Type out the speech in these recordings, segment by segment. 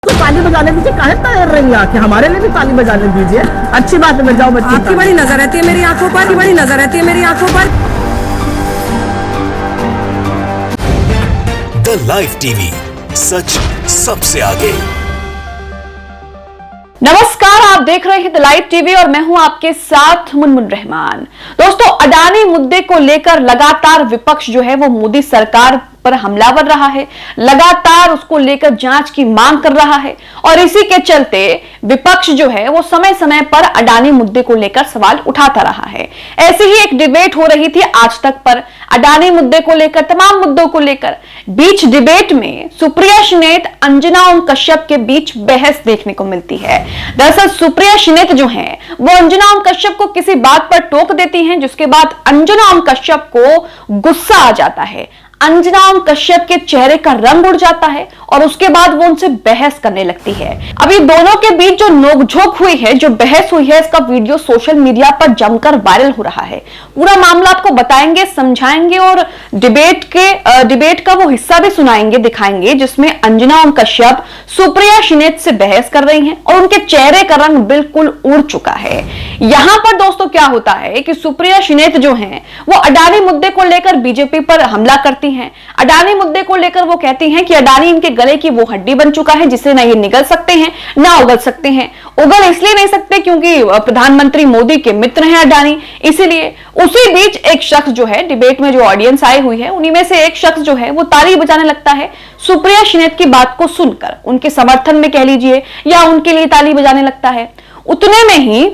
तो ताली बजाने दीजिए, काहे तैयार रही आके हमारे लिए भी ताली बजाने दीजिए। अच्छी बात है, जाओ बच्चे। आपकी बड़ी नजर रहती है मेरी आंखों पर, बड़ी नजर रहती है मेरी आंखों पर। द लाइव टीवी, सच सबसे आगे। नमस्कार, आप देख रहे हैं द लाइव टीवी और मैं हूं आपके साथ मुनमुन रहमान। दोस्तों, अडानी मुद्दे को लेकर लगातार विपक्ष जो है वो मोदी सरकार पर हमलावर रहा है, लगातार उसको लेकर जांच की मांग कर रहा है और इसी के चलते विपक्ष जो है वो समय समय पर अडानी मुद्दे को लेकर सवाल उठाता रहा है। ऐसी ही एक डिबेट हो रही थी आज तक पर अडानी मुद्दे को लेकर, तमाम मुद्दों को लेकर। बीच डिबेट में सुप्रिया शिनेत, अंजना ओम कश्यप के बीच बहस देखने को मिलती है। दरअसल सुप्रिया शिनेत जो है वो अंजना ओम कश्यप को किसी बात पर टोक देती हैं, जिसके बाद अंजना ओम कश्यप को गुस्सा आ जाता है। अंजना ओम कश्यप के चेहरे का रंग उड़ जाता है और उसके बाद वो उनसे बहस करने लगती है। अभी दोनों के बीच जो नोकझोंक हुई है, जो बहस हुई है, इसका वीडियो सोशल मीडिया पर जमकर वायरल हो रहा है। पूरा मामला आपको बताएंगे, समझाएंगे और डिबेट का वो हिस्सा भी सुनाएंगे, दिखाएंगे जिसमें अंजना ओम कश्यप सुप्रिया शिनेत से बहस कर रही हैं और उनके चेहरे का रंग बिल्कुल उड़ चुका है। यहां पर दोस्तों क्या होता है कि सुप्रिया शिनेत जो है वो अडानी मुद्दे को लेकर बीजेपी पर हमला करती हैं। अडानी मुद्दे को लेकर वो कहती हैं कि अडानी इनके गले की वो हड्डी बन चुका है जिससे ना ये निगल सकते हैं ना उगल सकते हैं। उगल इसलिए नहीं सकते क्योंकि प्रधानमंत्री मोदी के मित्र हैं अडानी, इसीलिए। उसी बीच एक शख्स जो है, डिबेट में जो ऑडियंस आई हुई है उन्हीं में से एक शख्स जो है वो ताली बजाने लगता है सुप्रिया शिनेत की बात को सुनकर, उनके समर्थन में कह लीजिए या उनके लिए ताली बजाने लगता है। उतने में ही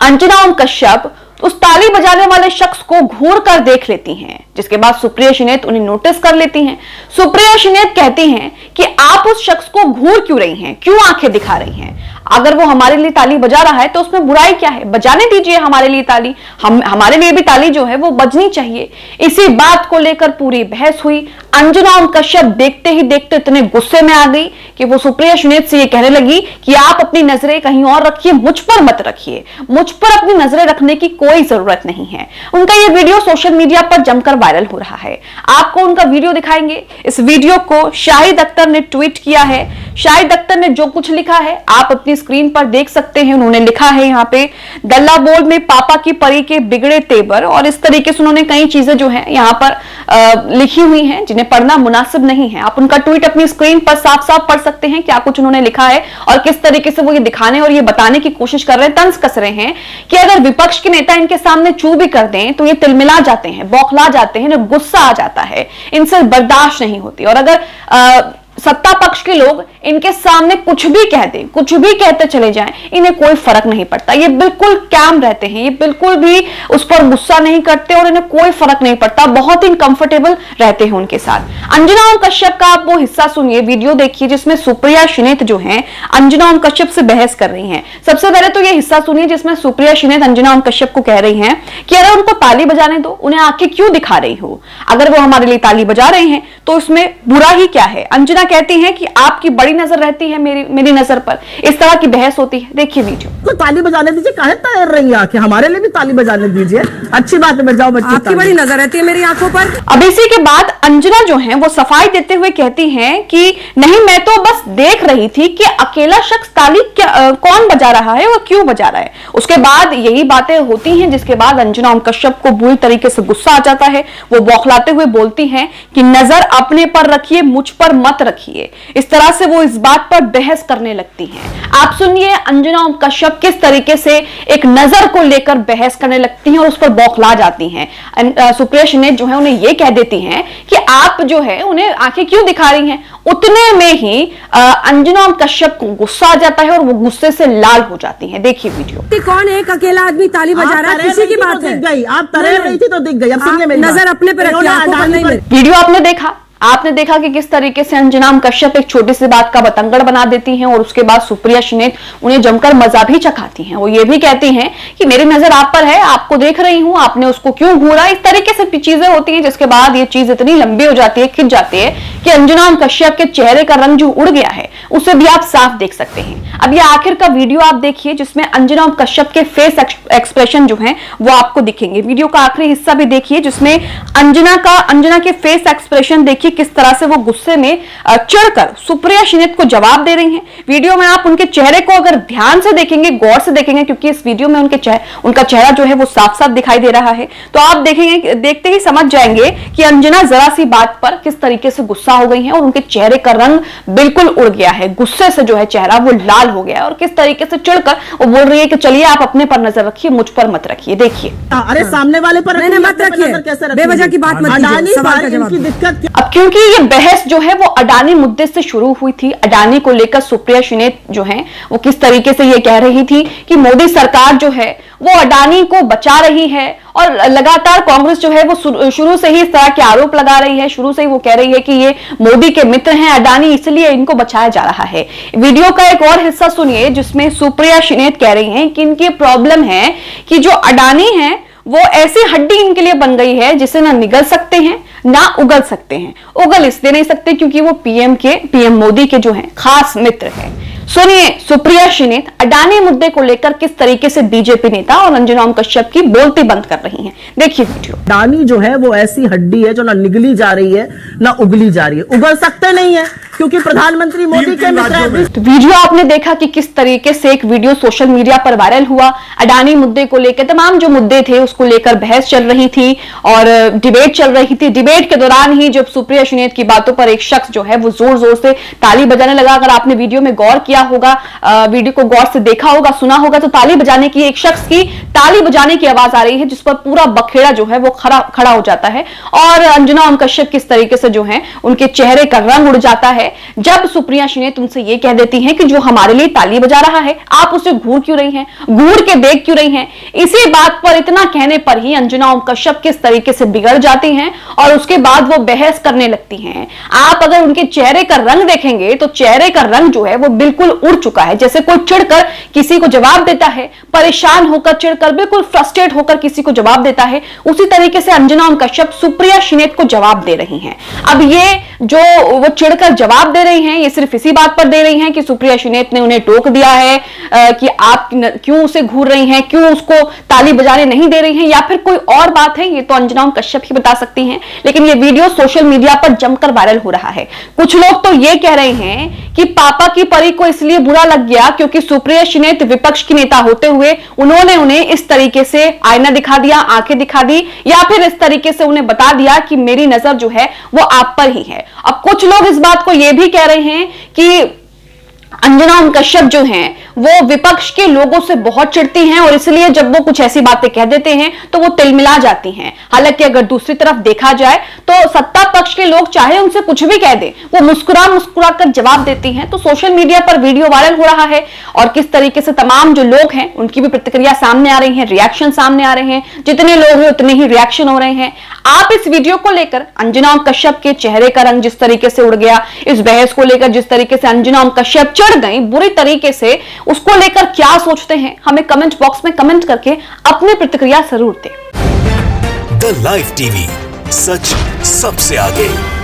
अंजना ओम कश्यप उस ताली बजाने वाले शख्स को घूर कर देख लेती हैं, जिसके बाद सुप्रिया शिनेत उन्हें नोटिस कर लेती हैं। सुप्रिया शिनेत कहती हैं कि आप उस शख्स को घूर क्यों रही हैं, क्यों आंखें दिखा रही हैं? अगर वो हमारे लिए ताली बजा रहा है तो उसमें बुराई क्या है? बजाने दीजिए हमारे लिए ताली, हमारे लिए भी ताली जो है वो बजनी चाहिए। इसी बात को लेकर पूरी बहस हुई। अंजना ओम कश्यप देखते ही देखते इतने गुस्से में आ गई कि वो सुप्रिया शिनेत से ये कहने लगी कि आप अपनी नजरें कहीं और रखिए, मुझ पर मत रखिए, मुझ पर अपनी नजरें रखने की कोई जरूरत नहीं है। उनका ये वीडियो सोशल मीडिया पर जमकर वायरल हो रहा है। आपको उनका वीडियो दिखाएंगे। इस वीडियो को शाहिद अख्तर ने ट्वीट किया है। शाहिद अख्तर ने जो कुछ लिखा है आप अपनी स्क्रीन पर देख सकते हैं। उन्होंने लिखा है यहाँ पे, गल्ला बोल में पापा की परी के बिगड़े तेवर, और इस तरीके से उन्होंने कई चीजें जो है यहाँ पर लिखी हुई हैं जिन्हें पढ़ना मुनासिब नहीं है। आप उनका ट्वीट अपनी स्क्रीन पर साफ साफ पढ़ सकते हैं क्या कुछ उन्होंने लिखा है और किस तरीके से वो ये दिखाने और ये बताने की कोशिश कर रहे हैं, तंज कस रहे हैं कि अगर विपक्ष के नेता इनके सामने चू भी कर दें तो ये तिलमिला जाते हैं, बौखला जाते हैं, गुस्सा आ जाता है, इनसे बर्दाश्त नहीं होती। और अगर सत्ता पक्ष के लोग इनके सामने कुछ भी कह दें, कुछ भी कहते चले जाएं, इन्हें कोई फर्क नहीं पड़ता। ये बिल्कुल कैम रहते हैं, ये बिल्कुल भी उस पर गुस्सा नहीं करते और इन्हें कोई फर्क नहीं पड़ता, बहुत ही कंफर्टेबल रहते हैं उनके साथ। अंजना ओम कश्यप का आप वो हिस्सा सुनिए, वीडियो देखिए जिसमें सुप्रिया शिनेत जो है अंजना ओम कश्यप से बहस कर रही हैं। सबसे पहले तो ये हिस्सा सुनिए जिसमें सुप्रिया शिनेत अंजना ओम कश्यप को कह रही हैं कि अरे उनको ताली बजाने दो, उन्हें आंखें क्यों दिखा रही हो? अगर वो हमारे लिए ताली बजा रहे हैं तो उसमें बुरा ही क्या है? अंजना कहती हैं कि आपकी बड़ी नजर रहती है मेरी नजर पर। इस तरह की बहस होती है। देखिए वीडियो। तो ताली बजाने दीजिए, काहे तैयार रही आके हमारे लिए भी ताली बजाने दीजिए। अच्छी बात है, जाओ बच्चे। आपकी बड़ी नजर रहती है मेरी आंखों पर। अब इसी के बाद अंजना जो है वो सफाई देते हुए कहती हैं कि नहीं, मैं तो बस देख रही थी कि अकेला शख्स ताली कौन बजा रहा है और क्यों बजा रहा है। उसके बाद यही बातें होती हैं जिसके बाद अंजना ओम कश्यप को बुरी तरीके से गुस्सा आ जाता है। वो बौखलाते हुए बोलती हैं कि नजर अपने पर रखिए, मुझ पर मत रखिए। इस तरह से वो इस बात पर बहस करने लगती हैं। आप सुनिए अंजना ओम कश्यप किस तरीके से एक नजर को लेकर बहस करने लगती हैं और उस पर बौखला जाती हैं। सुप्रिया शिनेत जो है उन्हें ये कह देती हैं कि आप जो है उन्हें आंखें क्यों दिखा रही हैं। उतने में ही अंजना ओम कश्यप को गुस्सा आ जाता है और वो गुस्से से लाल हो जाती हैं। देखिए वीडियो। कौन एक अकेला आदमी ताली बजा रहा है? किसी की बात है? आप तरह रही थी तो दिख गई। अब सुनिए मेरी नजर अपने पे रखिए। वीडियो आपने देखा कि किस तरीके से अंजना ओम कश्यप एक छोटी सी बात का बतंगड़ बना देती हैं और उसके बाद सुप्रिया शिनेत उन्हें जमकर मजा भी चखाती हैं। वो ये भी कहती हैं कि मेरी नजर आप पर है, आपको देख रही हूं, आपने उसको क्यों घूरा। इस तरीके से चीजें होती हैं जिसके बाद ये चीज इतनी लंबी हो जाती है, खिंच जाती है कि अंजना ओम कश्यप के चेहरे का रंग जो उड़ गया है उसे भी आप साफ देख सकते हैं। अब ये आखिर का वीडियो आप देखिए जिसमें अंजना कश्यप के फेस एक्सप्रेशन जो हैं वो आपको दिखेंगे। वीडियो का आखिरी हिस्सा भी देखिए जिसमें अंजना के फेस एक्सप्रेशन देखिए किस तरह से वो गुस्से में चिढ़कर सुप्रिया शिनेत को जवाब दे रही हैं। वीडियो में आप उनके चेहरे को अगर ध्यान से देखेंगे, गौर से देखेंगे, क्योंकि इस वीडियो में उनका चेहरा जो है वो साफ साफ दिखाई दे रहा है, तो आप देखेंगे, देखते ही समझ जाएंगे कि अंजना जरा सी बात पर किस तरीके से गुस्सा हो गई है और उनके चेहरे का रंग बिल्कुल उड़ गया है। गुस्से से जो है चेहरा वो लाल हो गया है और किस तरीके से चिढ़कर वो बोल रही है कि चलिए आप अपने पर नजर रखिए, मुझ पर मत रखिए। देखिए, अरे सामने वाले पर मैंने मत रखिए, बेवजह की बात मत कीजिए, सवाल का जवाब दिक्कत। अब क्योंकि ये बहस जो है वो अडानी मुद्दे से शुरू हुई थी, अडानी को लेकर सुप्रिया शिनेत जो है वो किस तरीके से ये कह रही थी कि मोदी सरकार जो है वो अडानी को बचा रही है और लगातार कांग्रेस जो है वो शुरू से ही इस तरह के आरोप लगा रही है, शुरू से ही वो कह रही है कि ये मोदी के मित्र हैं अडानी, इसलिए इनको बचाया जा रहा है। वीडियो का एक और हिस्सा सुनिए जिसमें सुप्रिया शिनेत कह रही हैं कि इनकी प्रॉब्लम है कि जो अडानी है वो ऐसी हड्डी इनके लिए बन गई है जिसे ना निगल सकते हैं ना उगल सकते हैं। उगल इसलिए नहीं सकते क्योंकि वो पीएम मोदी के जो हैं खास मित्र हैं। सुनिए सुप्रिया शिनेत अडानी मुद्दे को लेकर किस तरीके से बीजेपी नेता और अंजना कश्यप की बोलती बंद कर रही हैं। देखिए वीडियो। अडानी जो है वो ऐसी हड्डी है जो ना निगली जा रही है ना उगली जा रही है, उगल सकते नहीं है क्योंकि प्रधानमंत्री मोदी के मित्र हैं। तो वीडियो आपने देखा कि किस तरीके से एक वीडियो सोशल मीडिया पर वायरल हुआ। अडानी मुद्दे को लेकर तमाम जो मुद्दे थे उसको लेकर बहस चल रही थी और डिबेट चल रही थी। डिबेट के दौरान ही जब सुप्रिया शिनेत की बातों पर एक शख्स जो है वो जोर जोर से ताली बजाने लगा। अगर आपने वीडियो में गौर किया होगा, वीडियो को गौर से देखा होगा, सुना होगा, तो ताली बजाने की एक शख्स की ताली बजाने की आवाज आ रही है जिस पर पूरा बखेड़ा जो है वो खड़ा हो जाता है और अंजना कश्यप किस तरीके से जो है उनके चेहरे का रंग उड़ जाता है जब सुप्रिया शिनेत उनसे ये कह देती हैं कि जो हमारे लिए ताली बजा रहा है आप उसे घूर क्यों रही हैं, घूर के देख क्यों रही हैं। इसी बात पर, इतना कहने पर ही अंजना कश्यप किस तरीके से बिगड़ जाती हैं और उसके बाद वो बहस करने लगती हैं। आप अगर उनके चेहरे का रंग देखेंगे तो चेहरे का रंग जो है वो बिल्कुल उड़ चुका है, जैसे कोई चिढ़कर किसी को जवाब देता है, परेशान होकर चिढ़कर बिल्कुल फ्रस्ट्रेट होकर किसी को जवाब देता है, उसी तरीके से अंजना कश्यप सुप्रिया शिनेत को जवाब दे रही हैं। अब ये जो वो चिढ़कर जवाब दे रही हैं ये सिर्फ इसी बात पर दे रही हैं कि सुप्रिया शिनेत ने उन्हें टोक दिया है कि आप क्यों उसे घूर रही हैं, क्यों उसको ताली बजाने नहीं दे रही हैं, या फिर कोई और बात है, ये तो अंजना कश्यप ही बता सकती हैं। लेकिन ये वीडियो सोशल मीडिया पर जमकर वायरल हो रहा है। कुछ लोग तो ये कह रहे हैं कि पापा की परी को इसलिए बुरा लग गया क्योंकि सुप्रिया शिनेत विपक्ष की नेता होते हुए उन्होंने उन्हें इस तरीके से आईना दिखा दिया, आंखें दिखा दी, या फिर इस तरीके से उन्हें बता दिया कि मेरी नजर जो है वो आप पर ही है। अब कुछ लोग इस बात को यह भी कह रहे हैं कि अंजना कश्यप जो हैं वो विपक्ष के लोगों से बहुत चिढ़ती हैं और इसलिए जब वो कुछ ऐसी बातें कह देते हैं तो वो तिलमिला जाती हैं। हालांकि अगर दूसरी तरफ देखा जाए तो सत्ता पक्ष के लोग चाहे उनसे कुछ भी कह दें वो मुस्कुरा कर जवाब देती हैं। तो सोशल मीडिया पर वीडियो वायरल हो रहा है और किस तरीके से तमाम जो लोग हैं उनकी भी प्रतिक्रिया सामने आ रही है, रिएक्शन सामने आ रहे हैं। जितने लोग हैं उतने ही रिएक्शन हो रहे हैं। आप इस वीडियो को लेकर अंजना कश्यप के चेहरे का रंग जिस तरीके से उड़ गया, इस बहस को लेकर जिस तरीके से अंजना कश्यप चढ़ गई बुरी तरीके से, उसको लेकर क्या सोचते हैं हमें कमेंट बॉक्स में कमेंट करके अपनी प्रतिक्रिया जरूर दें। द लाइव टीवी, सच सबसे आगे।